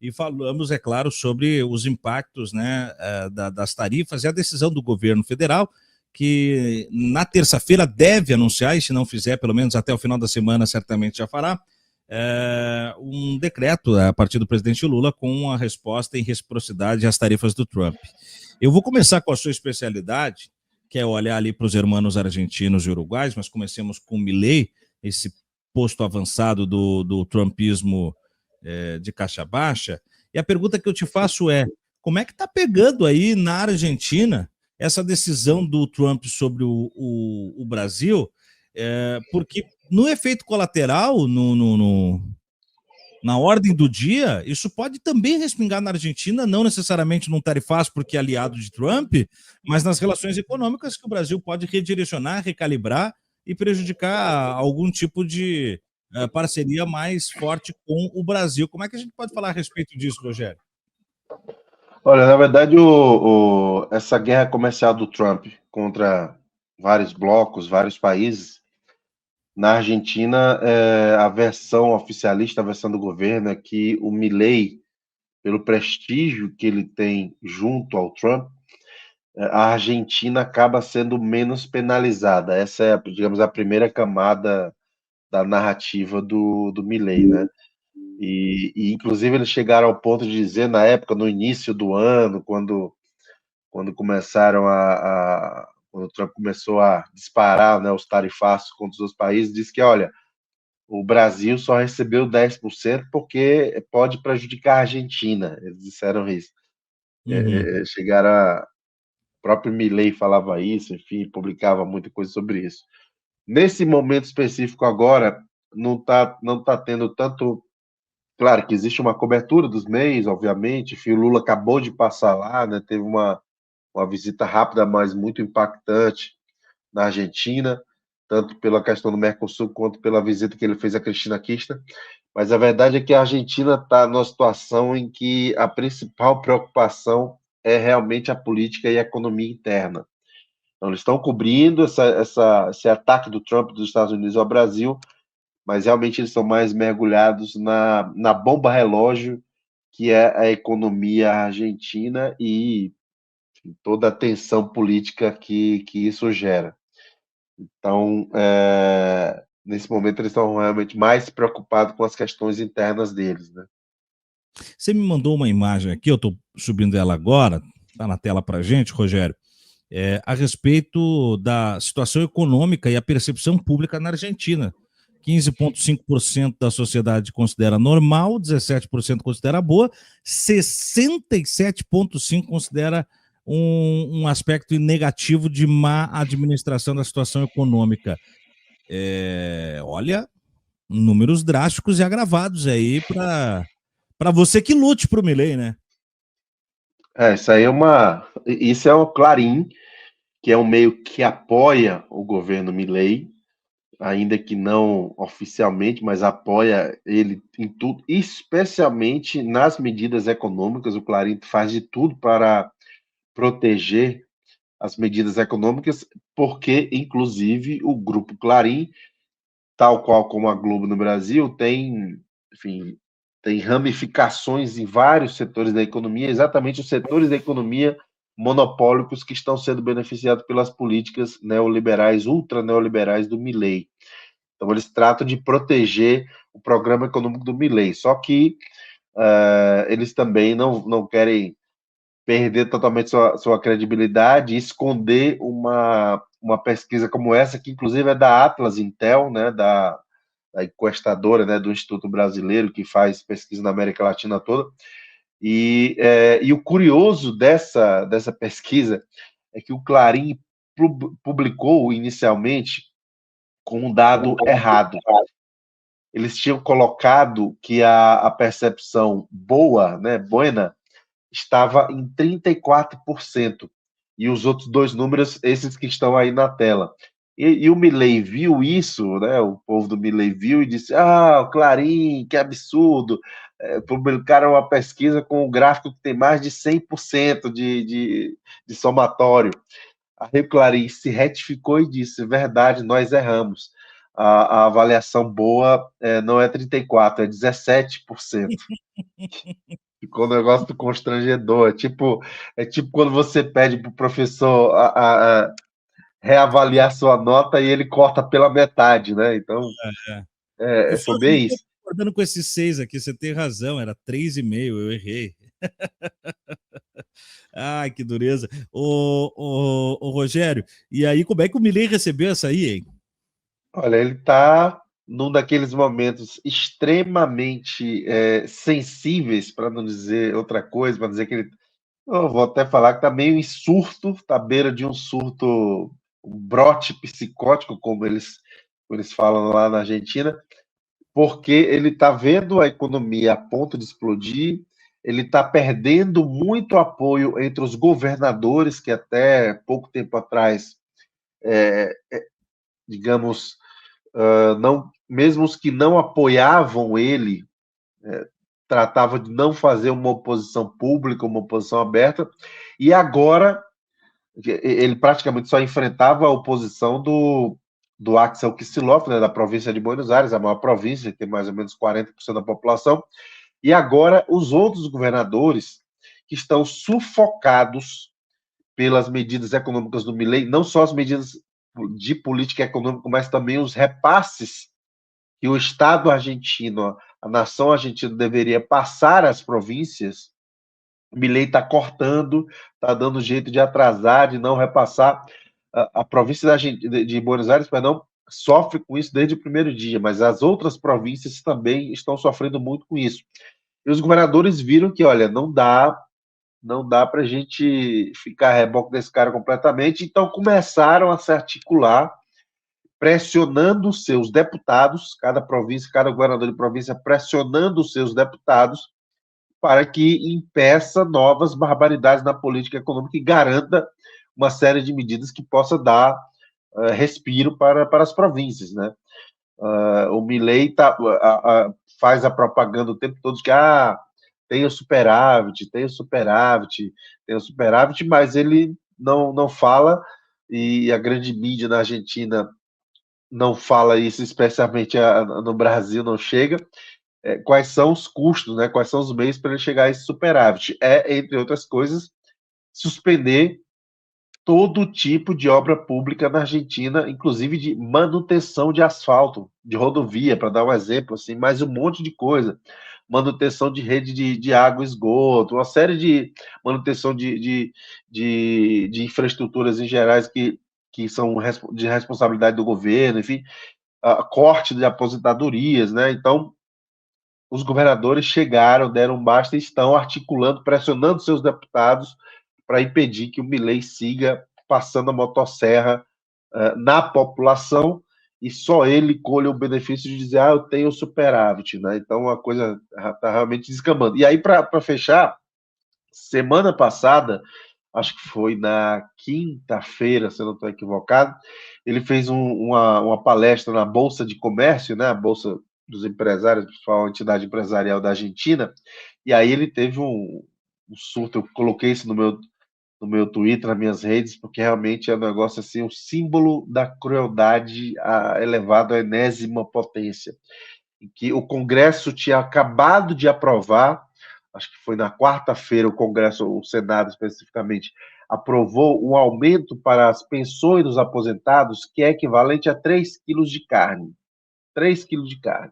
e falamos, é claro, sobre os impactos, né, das tarifas e a decisão do governo federal, que na terça-feira deve anunciar, e se não fizer, pelo menos até o final da semana, certamente já fará, um decreto a partir do presidente Lula com a resposta em reciprocidade às tarifas do Trump. Eu vou começar com a sua especialidade, que é olhar ali para os hermanos argentinos e uruguais, mas comecemos com Milei, esse posto avançado do trumpismo de caixa baixa. E a pergunta que eu te faço é, como é que está pegando aí na Argentina essa decisão do Trump sobre o Brasil? Porque no efeito colateral, na ordem do dia, isso pode também respingar na Argentina, não necessariamente num tarifaço porque é aliado de Trump, mas nas relações econômicas que o Brasil pode redirecionar, recalibrar e prejudicar algum tipo de parceria mais forte com o Brasil. Como é que a gente pode falar a respeito disso, Rogério? Olha, na verdade, essa guerra comercial do Trump contra vários blocos, vários países, na Argentina, a versão oficialista, a versão do governo é que o Milei, pelo prestígio que ele tem junto ao Trump, a Argentina acaba sendo menos penalizada. Essa é, digamos, a primeira camada da narrativa do Milei, né? Inclusive, eles chegaram ao ponto de dizer, na época, no início do ano, quando começaram quando o Trump começou a disparar, né, os tarifaços contra os outros países, disse que, olha, o Brasil só recebeu 10% porque pode prejudicar a Argentina. Eles disseram isso. Uhum. O próprio Milei falava isso, enfim, publicava muita coisa sobre isso. Nesse momento específico agora, não tá tendo tanto. Claro que existe uma cobertura dos meios, obviamente. O Lula acabou de passar lá, né? Teve uma visita rápida, mas muito impactante na Argentina, tanto pela questão do Mercosul quanto pela visita que ele fez a Cristina Kirchner. Mas a verdade é que a Argentina está numa situação em que a principal preocupação é realmente a política e a economia interna. Então, eles estão cobrindo esse ataque do Trump dos Estados Unidos ao Brasil, mas realmente eles estão mais mergulhados na bomba relógio, que é a economia argentina e toda a tensão política que isso gera. Então, nesse momento, eles estão realmente mais preocupados com as questões internas deles, né? Você me mandou uma imagem aqui, eu estou subindo ela agora, está na tela para a gente, Rogério, a respeito da situação econômica e a percepção pública na Argentina. 15,5% da sociedade considera normal, 17% considera boa, 67,5% considera um aspecto negativo de má administração da situação econômica. Olha, números drásticos e agravados aí para você que lute para o Milei, né? Isso é um Clarim, que é um meio que apoia o governo Milei, ainda que não oficialmente, mas apoia ele em tudo, especialmente nas medidas econômicas. O Clarim faz de tudo para proteger as medidas econômicas, porque, inclusive, o Grupo Clarim, tal qual como a Globo no Brasil, enfim, tem ramificações em vários setores da economia, exatamente os setores da economia monopólicos que estão sendo beneficiados pelas políticas neoliberais, ultra-neoliberais do Milei. Então, eles tratam de proteger o programa econômico do Milei, só que eles também não querem perder totalmente sua credibilidade e esconder uma pesquisa como essa, que inclusive é da Atlas Intel, né, da enquestadora, né, do Instituto Brasileiro, que faz pesquisa na América Latina toda. E o curioso dessa pesquisa é que o Clarim publicou inicialmente com um dado errado. Eles tinham colocado que a percepção boa, né, buena, estava em 34%. E os outros dois números, esses que estão aí na tela. E o Milei viu isso, né? O povo do Milei viu e disse: o Clarim, que absurdo. Publicaram uma pesquisa com um gráfico que tem mais de 100% de somatório. Aí o Clarim se retificou e disse: verdade, nós erramos. A avaliação boa não é 34%, é 17%. Ficou um negócio constrangedor. É tipo quando você pede para o professor a reavaliar sua nota e ele corta pela metade, né? Então, É. foi Eu bem estou isso. concordando com esses 6 aqui, você tem razão, era 3,5, eu errei. Ai, que dureza. Ô, Rogério, e aí como é que o Milei recebeu essa aí, hein? Olha, ele está num daqueles momentos extremamente sensíveis, para não dizer outra coisa, para dizer que ele. Eu vou até falar que está meio em surto, está à beira de um surto, um brote psicótico, como eles falam lá na Argentina, porque ele está vendo a economia a ponto de explodir, ele está perdendo muito apoio entre os governadores, que até pouco tempo atrás, digamos, não, mesmo os que não apoiavam ele, tratavam de não fazer uma oposição pública, uma oposição aberta, e agora ele praticamente só enfrentava a oposição do Axel Kicillof, né, da província de Buenos Aires, a maior província, que tem mais ou menos 40% da população, e agora os outros governadores que estão sufocados pelas medidas econômicas do Milei, não só as medidas de política econômica, mas também os repasses que o Estado argentino, a nação argentina deveria passar às províncias. O Milei está cortando, está dando jeito de atrasar, de não repassar. A província de Buenos Aires, perdão, sofre com isso desde o primeiro dia, mas as outras províncias também estão sofrendo muito com isso. E os governadores viram que, olha, não dá para a gente ficar a reboque desse cara completamente, então começaram a se articular, pressionando os seus deputados, cada província, cada governador de província pressionando os seus deputados para que impeça novas barbaridades na política econômica e garanta uma série de medidas que possa dar respiro para as províncias, né? O Milei faz a propaganda o tempo todo de que tem o superávit, tem o superávit, tem o superávit, mas ele não fala, e a grande mídia na Argentina não fala isso, especialmente no Brasil não chega, quais são os custos, né, quais são os meios para ele chegar a esse superávit. Entre outras coisas, suspender todo tipo de obra pública na Argentina, inclusive de manutenção de asfalto, de rodovia, para dar um exemplo, assim, mais um monte de coisa. Manutenção de rede de água e esgoto, uma série de manutenção de infraestruturas em gerais que são de responsabilidade do governo, enfim, corte de aposentadorias, né? Então, os governadores chegaram, deram um basta e estão articulando, pressionando seus deputados para impedir que o Milei siga passando a motosserra na população e só ele colhe o benefício de dizer, eu tenho superávit, né? Então a coisa está realmente descambando. E aí, para fechar, semana passada, acho que foi na quinta-feira, se eu não estou equivocado, ele fez uma palestra na Bolsa de Comércio, né, a Bolsa dos Empresários, a principal entidade empresarial da Argentina, e aí ele teve um surto, eu coloquei isso no meu Twitter, nas minhas redes, porque realmente é um negócio assim, um símbolo da crueldade elevado à enésima potência, em que o Congresso tinha acabado de aprovar, acho que foi na quarta-feira, o Congresso, o Senado especificamente, aprovou um aumento para as pensões dos aposentados que é equivalente a 3 quilos de carne. 3 quilos de carne.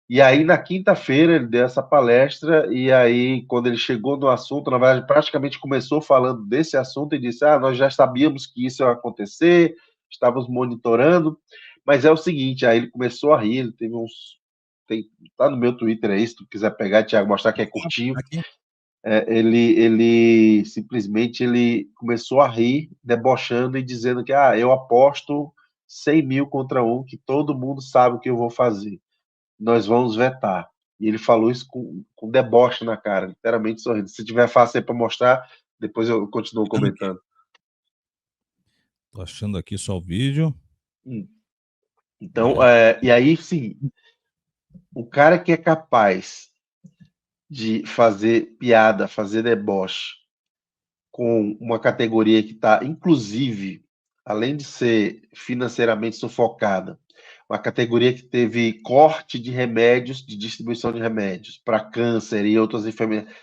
E aí, na quinta-feira, ele deu essa palestra, e aí, quando ele chegou no assunto, na verdade, praticamente começou falando desse assunto e disse: nós já sabíamos que isso ia acontecer, estávamos monitorando, mas é o seguinte, aí ele começou a rir, ele teve uns. Tá no meu Twitter aí, se tu quiser pegar, Thiago, mostrar que é curtinho. Aqui. Ele simplesmente ele começou a rir, debochando e dizendo que eu aposto 100 mil contra um, que todo mundo sabe o que eu vou fazer. Nós vamos vetar. E ele falou isso com deboche na cara, literalmente sorrindo. Se tiver fácil aí para mostrar, depois eu continuo comentando. Tô achando aqui só o vídeo. Então, e aí, sim, o cara que é capaz de fazer piada, fazer deboche com uma categoria que está, inclusive, além de ser financeiramente sufocada, uma categoria que teve corte de remédios, de distribuição de remédios para câncer e outras enfermidades.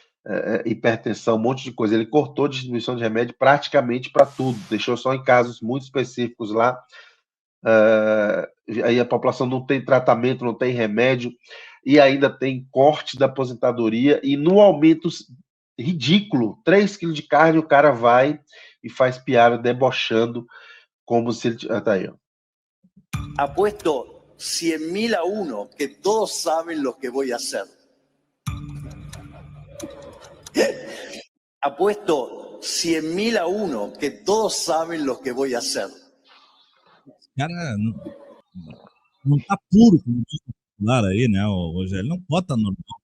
hipertensão, um monte de coisa. Ele cortou a distribuição de remédio praticamente para tudo, deixou só em casos muito específicos lá. Aí a população não tem tratamento, não tem remédio, e ainda tem corte da aposentadoria, e no aumento ridículo, 3 quilos de carne, o cara vai e faz piada debochando, como se ele... tá aí, ó. Apuesto 100.000 a 1 que todos saben lo que voy a hacer. Apuesto 100.000 a 1 que todos saben lo que voy a hacer. Cara, não tá puro, como diz o popular aí, né, Rogério? Não pode estar normal.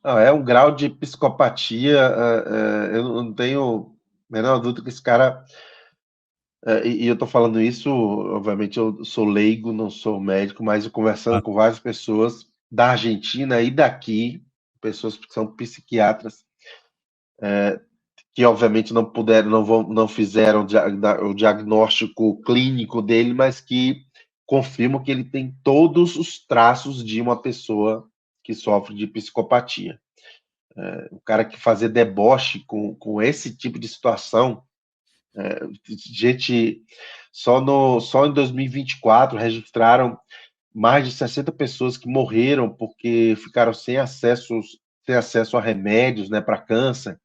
Não, é um grau de psicopatia, eu não tenho a menor dúvida que esse cara... E eu tô falando isso, obviamente eu sou leigo, não sou médico, mas eu conversando com várias pessoas da Argentina e daqui, pessoas que são psiquiatras, que obviamente não puderam, não fizeram o diagnóstico clínico dele, mas que confirmam que ele tem todos os traços de uma pessoa que sofre de psicopatia. O cara que fazer deboche com esse tipo de situação, gente, só em 2024 registraram mais de 60 pessoas que morreram porque ficaram sem acesso a remédios, né, para câncer.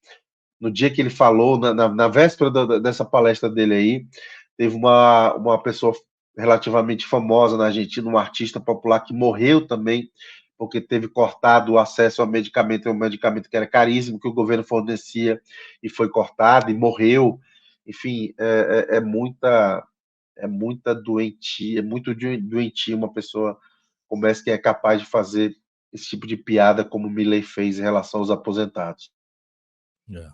No dia que ele falou, na véspera dessa palestra dele aí, teve uma pessoa relativamente famosa na Argentina, um artista popular que morreu também, porque teve cortado o acesso ao medicamento, um medicamento que era caríssimo, que o governo fornecia, e foi cortado, e morreu. Enfim, é muita doentia, é muito doentia uma pessoa como essa que é capaz de fazer esse tipo de piada como o Milei fez em relação aos aposentados. É.